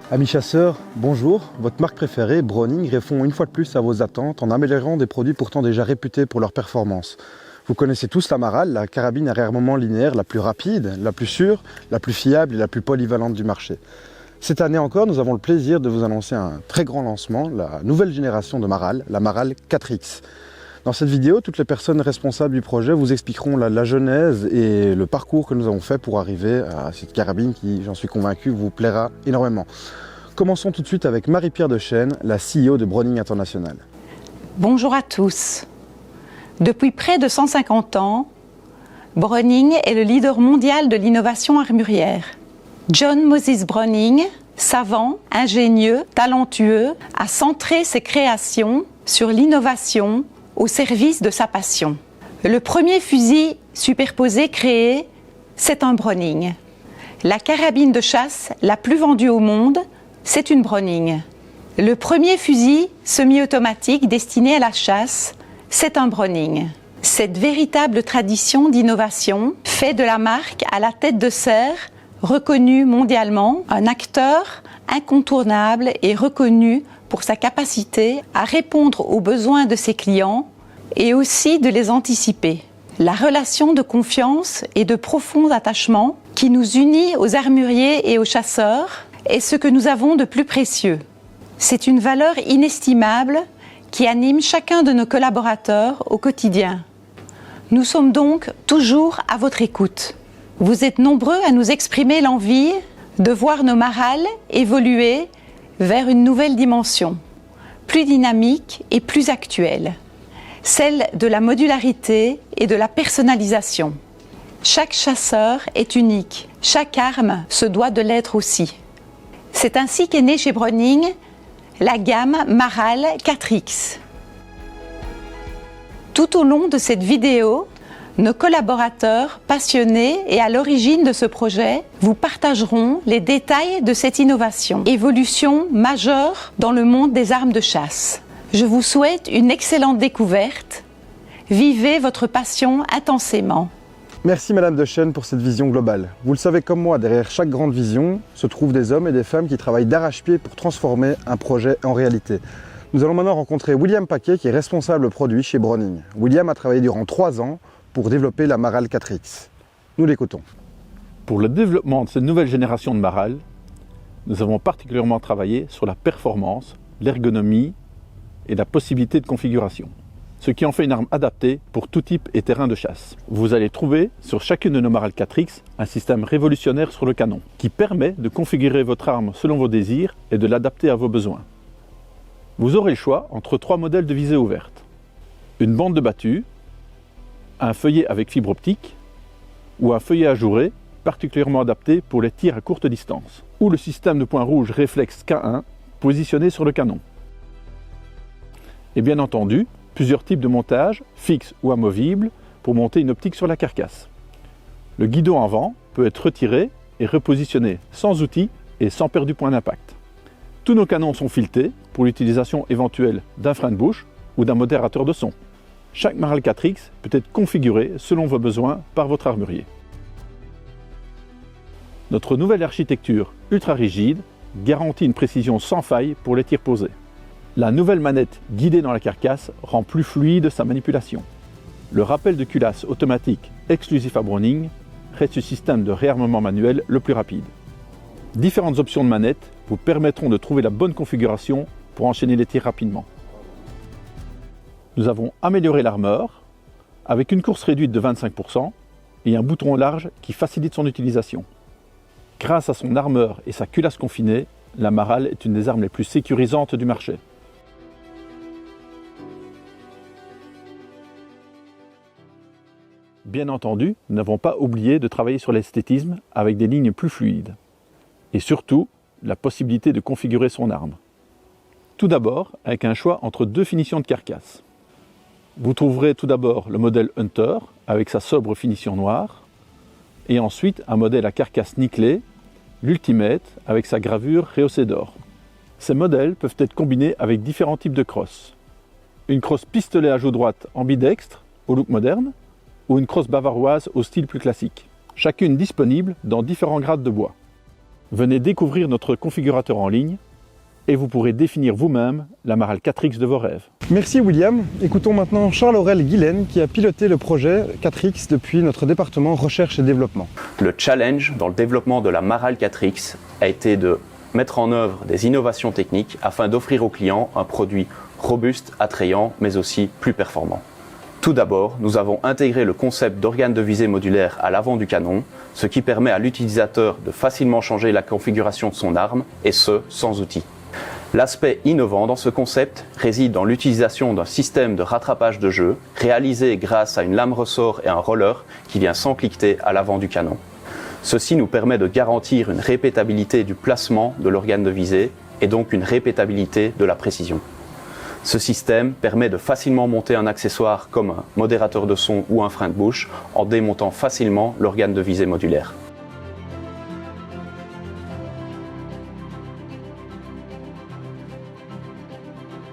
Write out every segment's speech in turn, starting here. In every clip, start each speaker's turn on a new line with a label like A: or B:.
A: Amis chasseurs, bonjour. Votre marque préférée, Browning, répond une fois de plus à vos attentes en améliorant des produits pourtant déjà réputés pour leur performance. Vous connaissez tous la Maral, la carabine à réarmement linéaire la plus rapide, la plus sûre, la plus fiable et la plus polyvalente du marché. Cette année encore, nous avons le plaisir de vous annoncer un très grand lancement, la nouvelle génération de Maral, la Maral 4X. Dans cette vidéo, toutes les personnes responsables du projet vous expliqueront la genèse et le parcours que nous avons fait pour arriver à cette carabine qui, j'en suis convaincu, vous plaira énormément. Commençons tout de suite avec Marie-Pierre Dechêne, la CEO de Browning International.
B: Bonjour à tous. Depuis près de 150 ans, Browning est le leader mondial de l'innovation armurière. John Moses Browning, savant, ingénieux, talentueux, a centré ses créations sur l'innovation au service de sa passion. Le premier fusil superposé créé, c'est un Browning. La carabine de chasse la plus vendue au monde, c'est une Browning. Le premier fusil semi-automatique destiné à la chasse, c'est un Browning. Cette véritable tradition d'innovation fait de la marque à la tête de serre, reconnue mondialement, un acteur incontournable et reconnu pour sa capacité à répondre aux besoins de ses clients et aussi de les anticiper. La relation de confiance et de profond attachement qui nous unit aux armuriers et aux chasseurs est ce que nous avons de plus précieux. C'est une valeur inestimable qui anime chacun de nos collaborateurs au quotidien. Nous sommes donc toujours à votre écoute. Vous êtes nombreux à nous exprimer l'envie de voir nos Maral évoluer vers une nouvelle dimension, plus dynamique et plus actuelle, celle de la modularité et de la personnalisation. Chaque chasseur est unique, chaque arme se doit de l'être aussi. C'est ainsi qu'est née chez Browning la gamme Maral 4X. Tout au long de cette vidéo, nos collaborateurs passionnés et à l'origine de ce projet vous partageront les détails de cette innovation, évolution majeure dans le monde des armes de chasse. Je vous souhaite une excellente découverte. Vivez votre passion intensément.
A: Merci Madame Dechêne pour cette vision globale. Vous le savez comme moi, derrière chaque grande vision se trouvent des hommes et des femmes qui travaillent d'arrache-pied pour transformer un projet en réalité. Nous allons maintenant rencontrer William Paquet qui est responsable produit chez Browning. William a travaillé durant 3 ans pour développer la Maral 4X. Nous l'écoutons.
C: Pour le développement de cette nouvelle génération de Maral, nous avons particulièrement travaillé sur la performance, l'ergonomie et la possibilité de configuration, ce qui en fait une arme adaptée pour tout type et terrain de chasse. Vous allez trouver sur chacune de nos Maral 4X un système révolutionnaire sur le canon qui permet de configurer votre arme selon vos désirs et de l'adapter à vos besoins. Vous aurez le choix entre 3 modèles de visée ouverte. Une bande de battue, un feuillet avec fibre optique ou un feuillet ajouré particulièrement adapté pour les tirs à courte distance, ou le système de point rouge réflexe K1 positionné sur le canon. Et bien entendu, plusieurs types de montage, fixes ou amovibles, pour monter une optique sur la carcasse. Le guidon avant peut être retiré et repositionné sans outil et sans perdre du point d'impact. Tous nos canons sont filetés pour l'utilisation éventuelle d'un frein de bouche ou d'un modérateur de son. Chaque Maral 4X peut être configuré selon vos besoins par votre armurier. Notre nouvelle architecture ultra rigide garantit une précision sans faille pour les tirs posés. La nouvelle manette guidée dans la carcasse rend plus fluide sa manipulation. Le rappel de culasse automatique exclusif à Browning reste le système de réarmement manuel le plus rapide. Différentes options de manette vous permettront de trouver la bonne configuration pour enchaîner les tirs rapidement. Nous avons amélioré l'armeur avec une course réduite de 25% et un bouton large qui facilite son utilisation. Grâce à son armeur et sa culasse confinée, la Maral est une des armes les plus sécurisantes du marché. Bien entendu, nous n'avons pas oublié de travailler sur l'esthétisme avec des lignes plus fluides. Et surtout, la possibilité de configurer son arme. Tout d'abord, avec un choix entre 2 finitions de carcasse. Vous trouverez tout d'abord le modèle Hunter avec sa sobre finition noire et ensuite un modèle à carcasse nickelée, l'Ultimate avec sa gravure rehaussée d'or. Ces modèles peuvent être combinés avec différents types de crosses. Une crosse pistolet à joue droite ambidextre au look moderne ou une crosse bavaroise au style plus classique, chacune disponible dans différents grades de bois. Venez découvrir notre configurateur en ligne et vous pourrez définir vous-même la Marale 4X de vos rêves.
A: Merci William. Écoutons maintenant Charles-Aurel Guilaine qui a piloté le projet 4X depuis notre département recherche et développement.
D: Le challenge dans le développement de la Marale 4X a été de mettre en œuvre des innovations techniques afin d'offrir aux clients un produit robuste, attrayant, mais aussi plus performant. Tout d'abord, nous avons intégré le concept d'organe de visée modulaire à l'avant du canon, ce qui permet à l'utilisateur de facilement changer la configuration de son arme, et ce, sans outil. L'aspect innovant dans ce concept réside dans l'utilisation d'un système de rattrapage de jeu réalisé grâce à une lame ressort et un roller qui vient s'encliqueter à l'avant du canon. Ceci nous permet de garantir une répétabilité du placement de l'organe de visée et donc une répétabilité de la précision. Ce système permet de facilement monter un accessoire comme un modérateur de son ou un frein de bouche en démontant facilement l'organe de visée modulaire.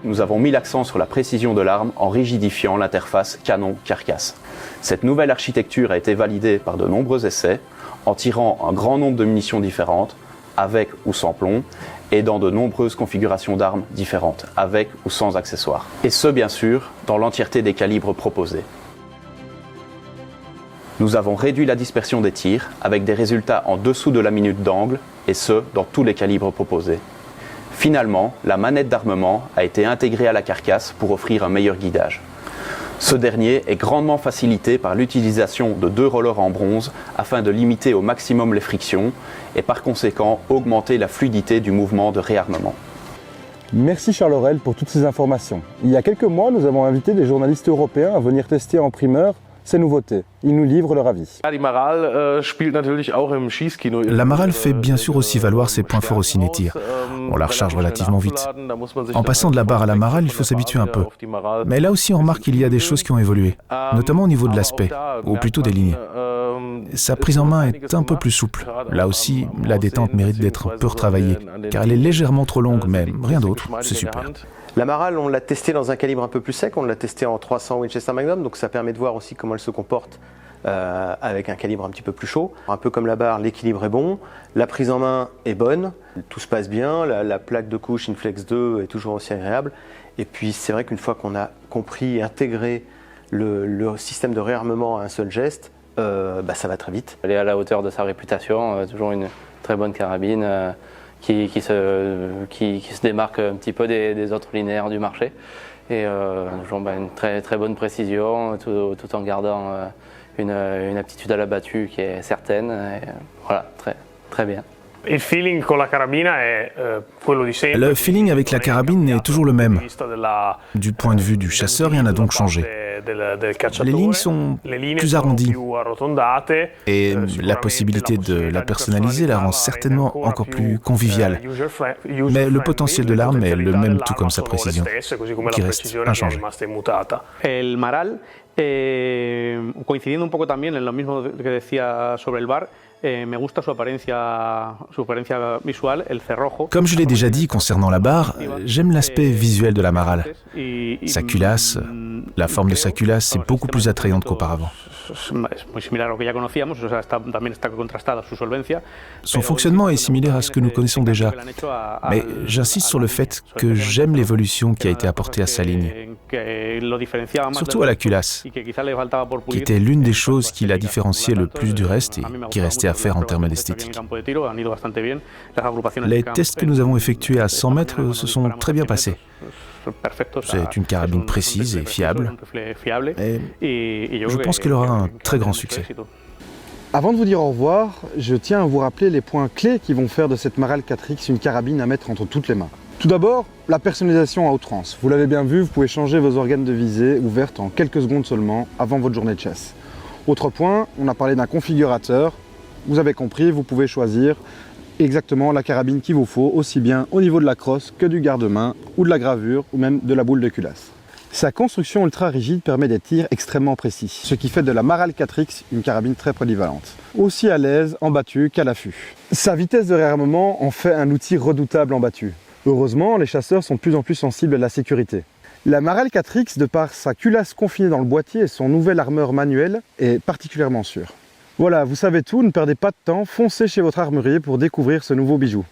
D: Nous avons mis l'accent sur la précision de l'arme en rigidifiant l'interface canon-carcasse. Cette nouvelle architecture a été validée par de nombreux essais en tirant un grand nombre de munitions différentes, avec ou sans plomb, et dans de nombreuses configurations d'armes différentes, avec ou sans accessoires. Et ce, bien sûr, dans l'entièreté des calibres proposés. Nous avons réduit la dispersion des tirs, avec des résultats en dessous de la minute d'angle, et ce, dans tous les calibres proposés. Finalement, la manette d'armement a été intégrée à la carcasse pour offrir un meilleur guidage. Ce dernier est grandement facilité par l'utilisation de 2 rollers en bronze afin de limiter au maximum les frictions et par conséquent augmenter la fluidité du mouvement de réarmement.
A: Merci Charles-Aurel pour toutes ces informations. Il y a quelques mois, nous avons invité des journalistes européens à venir tester en primeur ces nouveautés. Ils nous livrent leur avis.
E: La Marale fait bien sûr aussi valoir ses points forts au ciné-tir. On la recharge relativement vite. En passant de la barre à la Marale, il faut s'habituer un peu. Mais là aussi, on remarque qu'il y a des choses qui ont évolué, notamment au niveau de l'aspect, ou plutôt des lignes. Sa prise en main est un peu plus souple. Là aussi, la détente mérite d'être un peu retravaillée, car elle est légèrement trop longue, mais rien d'autre, c'est super.
F: La Marale, on l'a testée dans un calibre un peu plus sec, on l'a testée en 300 Winchester Magnum, donc ça permet de voir aussi comment elle se comporte avec un calibre un petit peu plus chaud. Un peu comme la barre, l'équilibre est bon, la prise en main est bonne, tout se passe bien, la plaque de couche Inflex 2 est toujours aussi agréable. Et puis c'est vrai qu'une fois qu'on a compris et intégré le système de réarmement à un seul geste, ça va très vite.
G: Elle est à la hauteur de sa réputation, toujours une très bonne carabine qui se démarque un petit peu des autres linéaires du marché. Et toujours une très, très bonne précision tout en gardant une aptitude à la battue qui est certaine. Et, voilà, très, très bien.
E: Le feeling avec la carabine est toujours le même. Du point de vue du chasseur, rien n'a donc changé. Les lignes sont plus arrondies et la possibilité de la personnaliser la rend certainement encore plus conviviale. Mais le potentiel de l'arme est le même, tout comme sa précision, qui reste inchangée.
H: El Marale, coincidiendo un poco también en lo mismo que decía sobre el bar, me gusta su apariencia visual, el cerrojo.
E: Comme je l'ai déjà dit concernant la barre, j'aime l'aspect visuel de la Marale. Sa culasse, la forme de sa culasse est beaucoup plus attrayante qu'auparavant. Son fonctionnement est similaire à ce que nous connaissons déjà, mais j'insiste sur le fait que j'aime l'évolution qui a été apportée à sa ligne, surtout à la culasse, qui était l'une des choses qui la différenciait le plus du reste et qui restait à faire en termes d'esthétique. Les tests que nous avons effectués à 100 mètres se sont très bien passés. C'est une carabine précise et fiable, et je pense qu'elle aura un très grand succès.
A: Avant de vous dire au revoir, je tiens à vous rappeler les points clés qui vont faire de cette Marale 4X une carabine à mettre entre toutes les mains. Tout d'abord, la personnalisation à outrance. Vous l'avez bien vu, vous pouvez changer vos organes de visée ouvertes en quelques secondes seulement avant votre journée de chasse. Autre point, on a parlé d'un configurateur. Vous avez compris, vous pouvez choisir exactement la carabine qu'il vous faut, aussi bien au niveau de la crosse que du garde-main ou de la gravure ou même de la boule de culasse. Sa construction ultra rigide permet des tirs extrêmement précis, ce qui fait de la Marale 4X une carabine très polyvalente. Aussi à l'aise en battue qu'à l'affût. Sa vitesse de réarmement en fait un outil redoutable en battue. Heureusement, les chasseurs sont de plus en plus sensibles à la sécurité. La Marale 4X, de par sa culasse confinée dans le boîtier et son nouvel armeur manuel, est particulièrement sûre. Voilà, vous savez tout, ne perdez pas de temps, foncez chez votre armurier pour découvrir ce nouveau bijou.